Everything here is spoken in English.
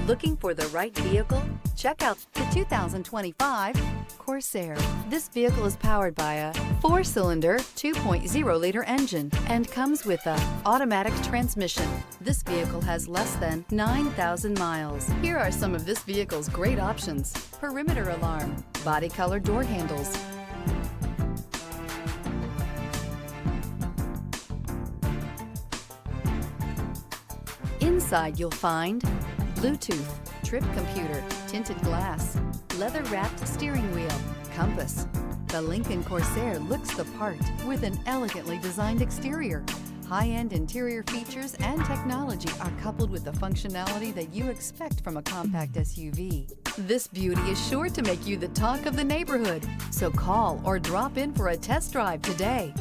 Looking for the right vehicle? Check out the 2025 Corsair. This vehicle is powered by a 4-cylinder, 2.0-liter engine and comes with an automatic transmission. This vehicle has less than 9,000 miles. Here are some of this vehicle's great options: perimeter alarm, body color door handles, inside you'll find Bluetooth, trip computer, tinted glass, leather-wrapped steering wheel, compass. The Lincoln Corsair looks the part with an elegantly designed exterior. High-end interior features and technology are coupled with the functionality that you expect from a compact SUV. This beauty is sure to make you the talk of the neighborhood, so call or drop in for a test drive today.